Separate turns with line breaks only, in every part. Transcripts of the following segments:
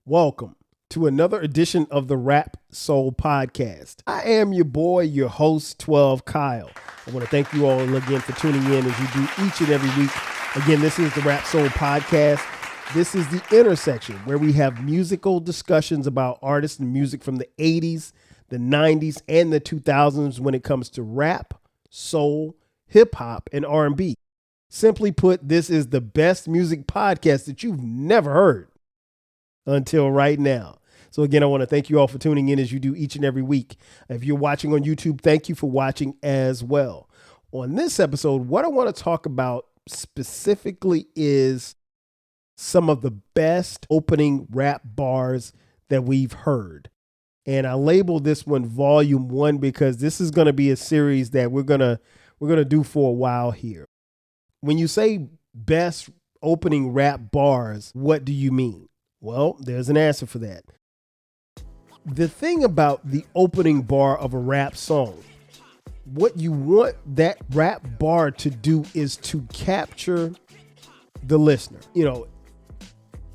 Welcome to another edition of the Rap Soul Podcast. I am your boy, your host, 12 Kyle. I want to thank you all again for tuning in as you do each and every week. Again, this is the Rap Soul Podcast. This is the intersection where we have musical discussions about artists and music from the 80s, the 90s, and the 2000s when it comes to rap, soul, hip hop, and R&B. Simply put, this is the best music podcast that you've never heard until right now. So again, I want to thank you all for tuning in as you do each and every week. If you're watching on YouTube, thank you for watching as well. On this episode, what I want to talk about specifically is some of the best opening rap bars that we've heard. And I labeled this one Volume 1 because this is going to be a series that we're going to do for a while here. When you say best opening rap bars, what do you mean? Well, there's an answer for that. The thing about the opening bar of a rap song, what you want that rap bar to do is to capture the listener. You know,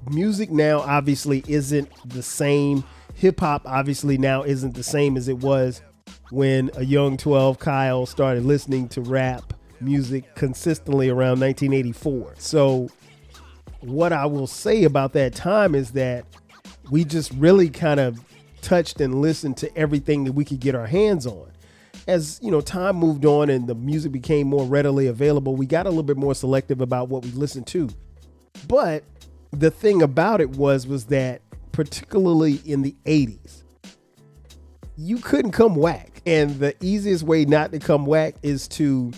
music now obviously isn't the same. Hip hop obviously now isn't the same as it was when a young 12 Kyle started listening to rap music consistently around 1984. So what I will say about that time is that we just really kind of touched and listened to everything that we could get our hands on. As you know, time moved on and the music became more readily available, we got a little bit more selective about what we listened to. But the thing about it was that particularly in the 80s, you couldn't come whack. And the easiest way not to come whack is to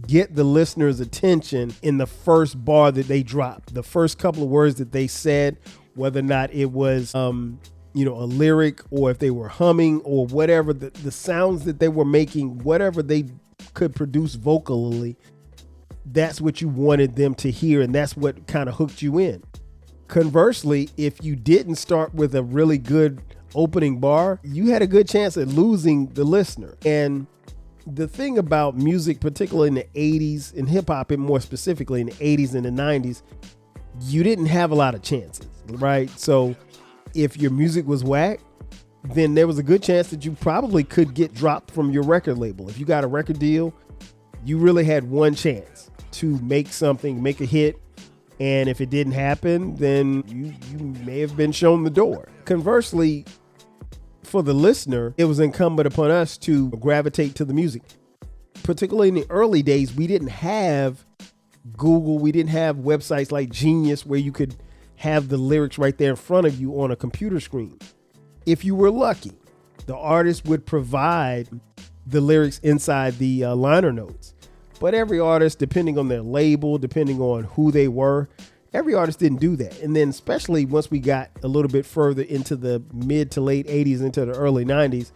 get the listener's attention in the first bar that they dropped, the first couple of words that they said, whether or not it was, a lyric or if they were humming or whatever, the sounds that they were making, whatever they could produce vocally, that's what you wanted them to hear. And that's what kind of hooked you in. Conversely, if you didn't start with a really good opening bar, you had a good chance at losing the listener. And the thing about music, particularly in the 80s and hip hop, and more specifically in the 80s and the 90s, you didn't have a lot of chances, right? So if your music was whack, then there was a good chance that you probably could get dropped from your record label. If you got a record deal, you really had one chance to make something, make a hit. And if it didn't happen, then you may have been shown the door. Conversely, for the listener, it was incumbent upon us to gravitate to the music. Particularly in the early days, we didn't have Google. We didn't have websites like Genius where you could have the lyrics right there in front of you on a computer screen. If you were lucky, the artist would provide the lyrics inside the liner notes. But every artist, depending on their label, depending on who they were, every artist didn't do that. And then especially once we got a little bit further into the mid to late 80s, into the early 90s,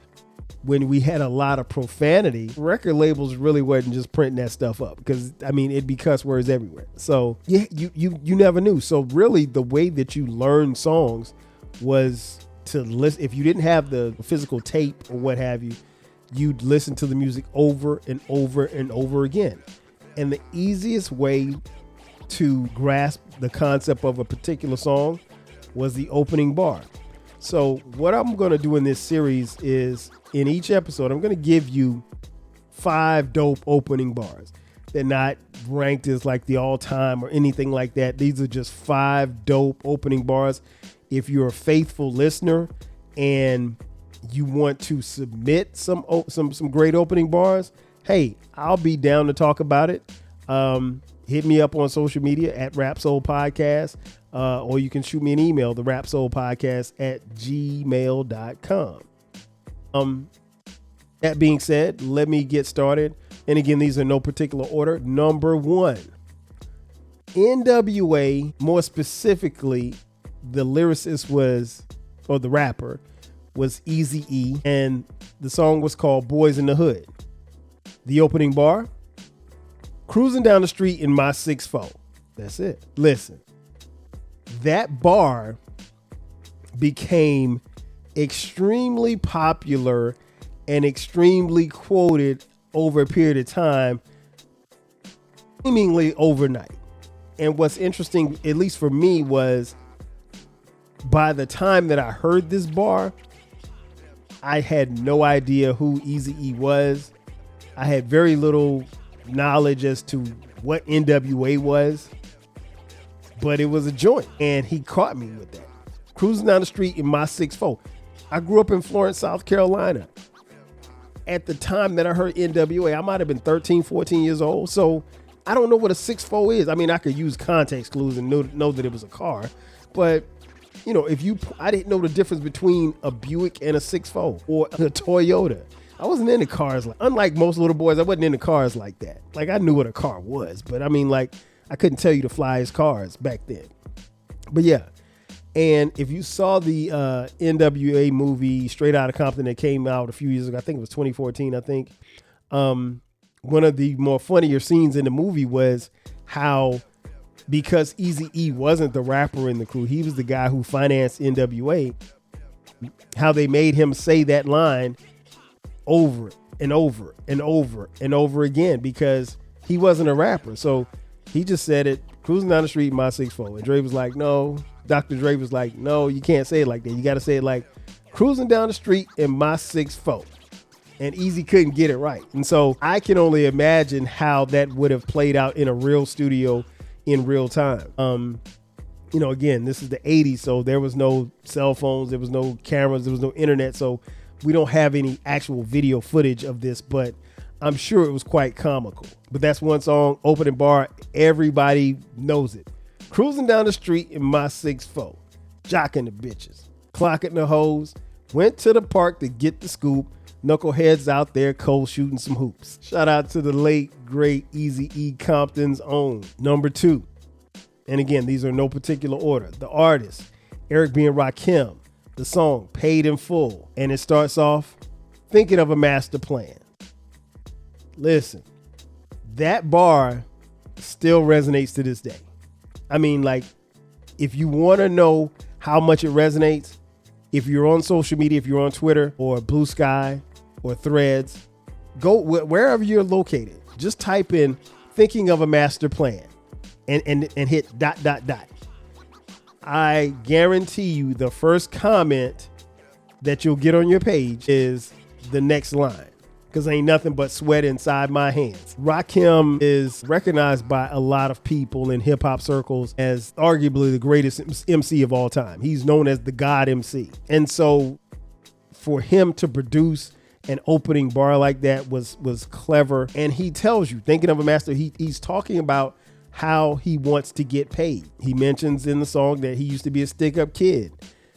when we had a lot of profanity, record labels really wasn't just printing that stuff up because, it'd be cuss words everywhere. So yeah, you never knew. So really the way that you learned songs was to listen. If you didn't have the physical tape or what have you, you'd listen to the music over and over and over again. And the easiest way to grasp the concept of a particular song was the opening bar. So what I'm going to do in this series is in each episode, I'm going to give you 5 dope opening bars. They're not ranked as like the all time or anything like that. These are just 5 dope opening bars. If you're a faithful listener and you want to submit some great opening bars, hey, I'll be down to talk about it. Hit me up on social media at Rap Soul Podcast, or you can shoot me an email, the Rap Soul Podcast @gmail.com. That being said, let me get started. And again, these are no particular order. Number 1, NWA, more specifically, the lyricist or the rapper was Eazy-E, and the song was called Boys in the Hood. The opening bar, cruising down the street in my 6'4". That's it. Listen, that bar became extremely popular and extremely quoted over a period of time, seemingly overnight. And what's interesting, at least for me, was by the time that I heard this bar, I had no idea who Eazy-E was. I had very little knowledge as to what NWA was, but it was a joint, and he caught me with that. Cruising down the street in my 6'4". I grew up in Florence, South Carolina. At the time that I heard NWA, I might have been 13, 14 years old. So I don't know what a 6'4" is. I mean, I could use context clues and know that it was a car, but you know, I didn't know the difference between a Buick and a 6'4" or a Toyota. I wasn't into cars. Unlike most little boys, I wasn't into cars like that. Like, I knew what a car was, but I mean, like, I couldn't tell you the flyest cars back then. But yeah. And if you saw the NWA movie Straight Outta Compton that came out a few years ago, I think it was 2014, I think. One of the more funnier scenes in the movie was how, because Eazy-E wasn't the rapper in the crew, he was the guy who financed NWA, how they made him say that line over and over and over and over again because he wasn't a rapper. So he just said it, cruising down the street in my 6'4". And Dre was like, no. Dr. Dre was like, no, you can't say it like that. You got to say it like, cruising down the street in my 6'4". And Eazy couldn't get it right. And so I can only imagine how that would have played out in a real studio in real time. You know, again, this is the 80s, so there was no cell phones, there was no cameras, there was no internet. So we don't have any actual video footage of this, but I'm sure it was quite comical. But that's one song, opening bar, everybody knows it. Cruising down the street in my 6'4", jocking the bitches, clocking the hoes, went to the park to get the scoop, knuckleheads out there cold shooting some hoops. Shout out to the late, great Eazy-E, Compton's own. Number 2, and again, these are no particular order. The artist, Eric B. and Rakim, the song, Paid in Full, and it starts off, thinking of a master plan. Listen, that bar still resonates to this day. I mean, like, if you want to know how much it resonates, if you're on social media, if you're on Twitter or Blue Sky or Threads, go wherever you're located. Just type in thinking of a master plan and hit ... I guarantee you the first comment that you'll get on your page is the next line. Because ain't nothing but sweat inside my hands. Rakim is recognized by a lot of people in hip hop circles as arguably the greatest MC of all time. He's known as the God MC. And so for him to produce an opening bar like that was clever. And he tells you, thinking of a master, he's talking about how he wants to get paid. He mentions in the song that he used to be a stick-up kid.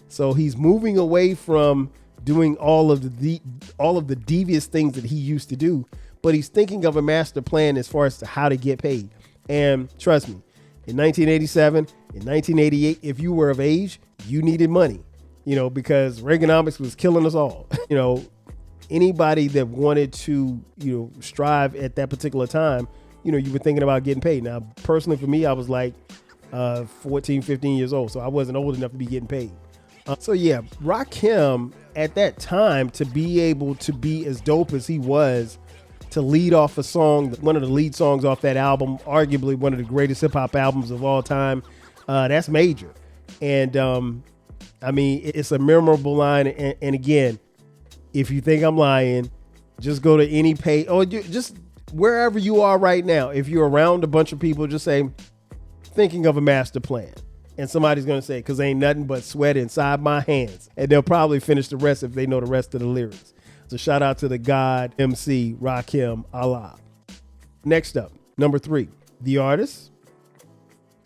So he's moving away from doing all of the devious things that he used to do, but he's thinking of a master plan as far as to how to get paid. And trust me, in 1987, in 1988, if you were of age, you needed money, you know, because Reaganomics was killing us all. You know, anybody that wanted to, you know, strive at that particular time, you know, you were thinking about getting paid. Now, personally for me, I was like 14, 15 years old, so I wasn't old enough to be getting paid. So yeah, Rakim at that time, to be able to be as dope as he was, to lead off a song, one of the lead songs off that album, arguably one of the greatest hip hop albums of all time, that's major. And I mean, it's a memorable line. And again, if you think I'm lying, just go to any page or just wherever you are right now. If you're around a bunch of people, just say, thinking of a master plan. And somebody's going to say, because ain't nothing but sweat inside my hands. And they'll probably finish the rest if they know the rest of the lyrics. So shout out to the God MC, Rakim Allah. Next up, number 3, the artist,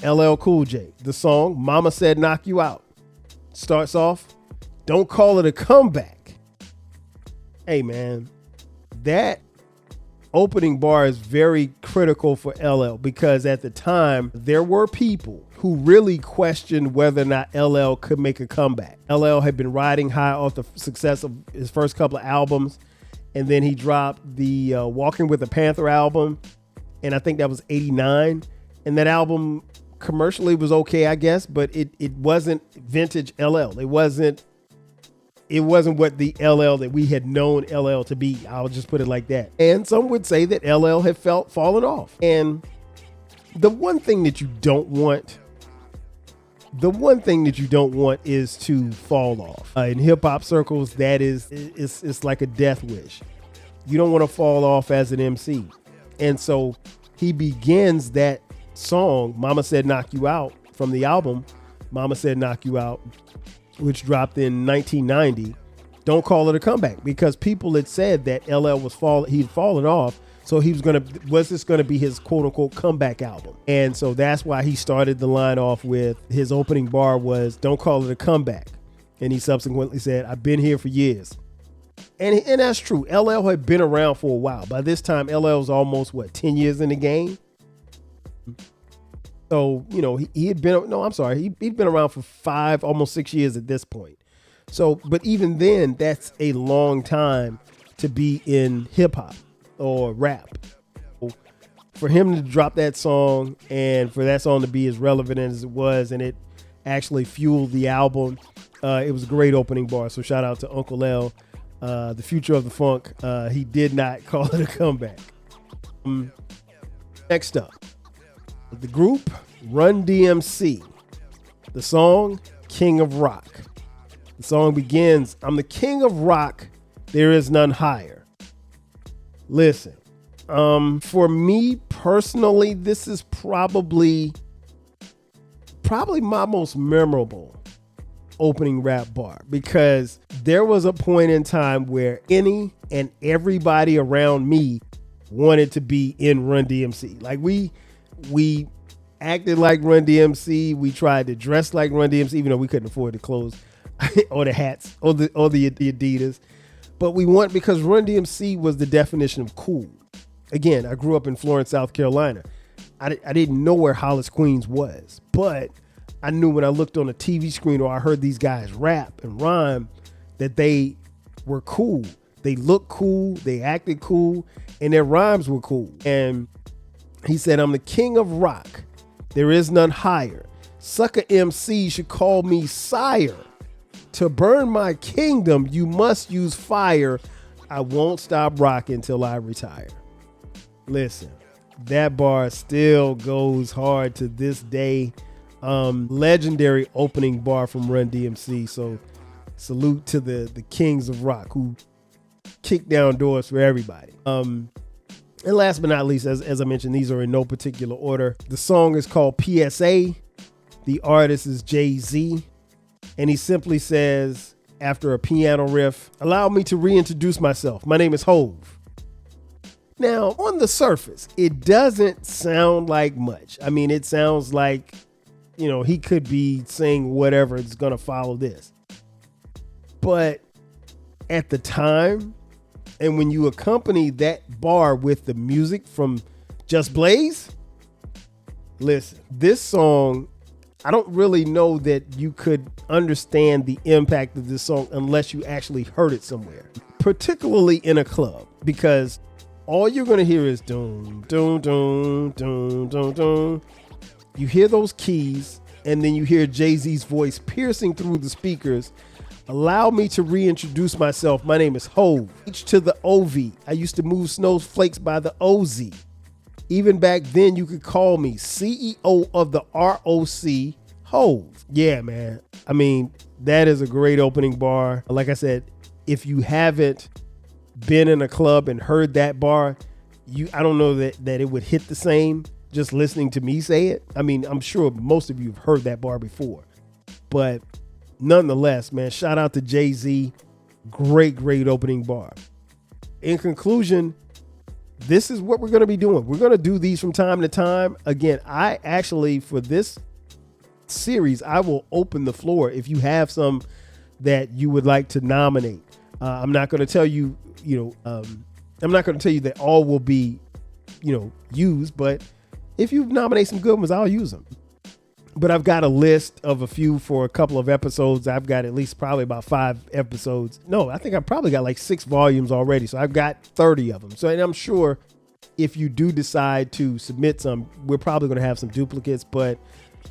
LL Cool J. The song, Mama Said Knock You Out. Starts off, don't call it a comeback. Hey, man, that opening bar is very critical for LL because at the time, there were people who really questioned whether or not LL could make a comeback. LL had been riding high off the success of his first couple of albums, and then he dropped the Walking with the Panther album, and I think that was 89. And that album commercially was okay, I guess, but it wasn't vintage LL. It wasn't what the LL that we had known LL to be. I'll just put it like that. And some would say that LL had fallen off. And the one thing that you don't want The one thing that you don't want is to fall off. In hip hop circles, that is, it's like a death wish. You don't want to fall off as an MC. And so he begins that song, Mama Said Knock You Out, from the album Mama Said Knock You Out, which dropped in 1990. Don't call it a comeback, because people had said that LL he'd fallen off. So was this going to be his quote unquote comeback album? And so that's why he started the line off with his opening bar was, don't call it a comeback. And he subsequently said, I've been here for years. And that's true. LL had been around for a while. By this time, LL was almost 10 years in the game. So, he'd been around for 5, almost 6 years at this point. So, but even then, that's a long time to be in hip hop or rap. For him to drop that song and for that song to be as relevant as it was, and it actually fueled the album, it was a great opening bar. So shout out to Uncle L, the future of the funk. He did not call it a comeback. Next up, the group Run DMC. The song King of Rock. The song begins, I'm the king of rock, there is none higher. Listen, for me personally, this is probably my most memorable opening rap bar, because there was a point in time where any and everybody around me wanted to be in Run DMC. Like we acted like Run DMC. We tried to dress like Run DMC, even though we couldn't afford the clothes or the hats or the Adidas. But we want, because Run DMC was the definition of cool. Again, I grew up in Florence, South Carolina. I didn't know where Hollis, Queens was, but I knew when I looked on a TV screen or I heard these guys rap and rhyme that they were cool. They looked cool, they acted cool, and their rhymes were cool. And he said, I'm the king of rock. There is none higher. Sucker MC should call me sire. To burn my kingdom, you must use fire. I won't stop rocking till I retire. Listen, that bar still goes hard to this day. Legendary opening bar from Run DMC. So salute to the kings of rock who kick down doors for everybody. And last but not least, as I mentioned, these are in no particular order. The song is called PSA. The artist is Jay-Z. And he simply says, after a piano riff, allow me to reintroduce myself. My name is Hove. Now, on the surface, it doesn't sound like much. I mean, it sounds like, he could be saying whatever is going to follow this. But at the time, and when you accompany that bar with the music from Just Blaze, listen, this song, I don't really know that you could understand the impact of this song unless you actually heard it somewhere, particularly in a club, because all you're going to hear is doom, doom, doom, doom, doom, doom. You hear those keys, and then you hear Jay-Z's voice piercing through the speakers. Allow me to reintroduce myself. My name is Hove. H to the OV. I used to move snowflakes by the OZ. Even back then, you could call me CEO of the ROC, Hove. Yeah, man. I mean, that is a great opening bar. Like I said, if you haven't been in a club and heard that bar, I don't know that it would hit the same just listening to me say it. I mean, I'm sure most of you have heard that bar before. But nonetheless, man, shout out to Jay-Z. Great opening bar. In conclusion, this is what we're going to be doing. We're going to do these from time to time. Again, I actually, for this series, I will open the floor if you have some that you would like to nominate. I'm not going to tell you, I'm not going to tell you that all will be, used, but if you nominate some good ones, I'll use them. But I've got a list of a few for a couple of episodes. I've got at least probably about 5 episodes. No, I think I've probably got like 6 volumes already. So I've got 30 of them. So, and I'm sure if you do decide to submit some, we're probably going to have some duplicates. But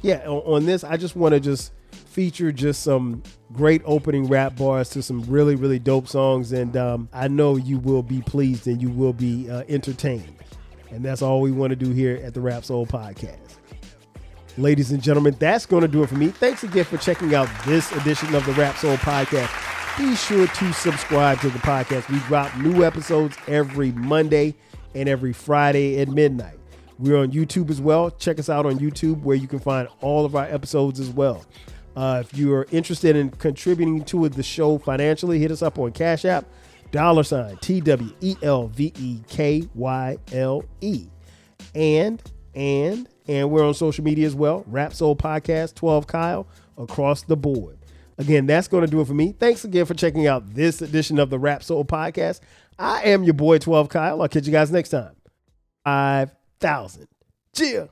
yeah, on this, I just want to feature some great opening rap bars to some really dope songs. And I know you will be pleased and you will be entertained. And that's all we want to do here at the Rap Soul Podcast. Ladies and gentlemen, that's going to do it for me. Thanks again for checking out this edition of the Rap Soul Podcast. Be sure to subscribe to the podcast. We drop new episodes every Monday and every Friday at midnight. We're on YouTube as well. Check us out on YouTube where you can find all of our episodes as well. If you are interested in contributing to the show financially, hit us up on Cash App, $TWELVEKYLE. And we're on social media as well. Rap Soul Podcast, 12 Kyle, across the board. Again, that's going to do it for me. Thanks again for checking out this edition of the Rap Soul Podcast. I am your boy, 12 Kyle. I'll catch you guys next time. 5,000. Cheer.